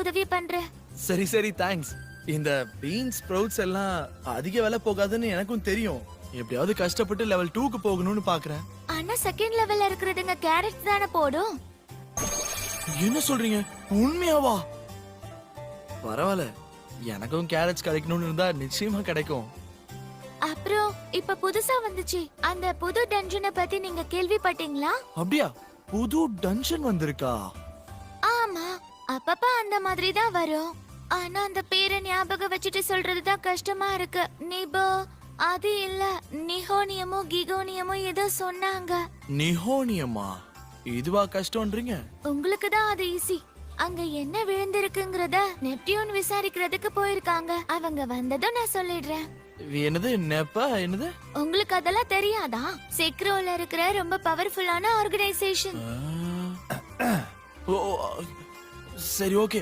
உதவி பண்றேன். சரி சரி தேங்க்ஸ். இந்த பீன்ஸ் ஸ்ப்ரவுட்ஸ் எல்லாம் அதிக விலை போகாதுன்னு எனக்கும் தெரியும். எப்படியாவது கஷ்டப்பட்டு லெவல் 2க்கு போகணும்னு பாக்குறேன். ஆனா செகண்ட் லெவல்ல இருக்கிறதுங்க கேரட் தானே போடும். என்ன சொல்றீங்க? உண்மையாவா? பரவாயில்ல, எனக்கும் கேரட்ஸ் கிடைக்கணும்னு இருந்தா நிச்சயமா கிடைக்கும். அப்புறம் இப்ப புதுசா வந்துச்சு அந்த புது டஞ்சனை பத்தி நீங்க கேள்விப்பட்டீங்களா? அப்படியா? புது டன்ஷன் வந்திருக்கா? ஆமா, அப்பப்ப அந்த மாதிரி தான் வரும். ஆனா அந்த பேரை ஞாபகம் வச்சுட்டு சொல்றதுதான் கஷ்டமா இருக்கு. நிபோ அது இல்ல, நிஹோனியமோ கிகோனியமோ ஏதோ சொன்னாங்க. நிஹோனியமா? இதுவா கஷ்டம்ன்றீங்க? உங்களுக்கு தான் அது ஈஸி. அங்க என்ன விழுந்திருக்குங்கறத நெப்டியூன் விசாரிக்கிறதுக்கு போயிருக்காங்க. அவங்க வந்ததும் நான் சொல்லிடுறேன். என்னது நெப்பா? என்னது? உங்களுக்கு அதெல்லாம் தெரியாதா? செக்ரோல இருக்கிற ரொம்ப பவர்ஃபுல்லான ஆர்கனைசேஷன். ஓ, சரி ஓகே.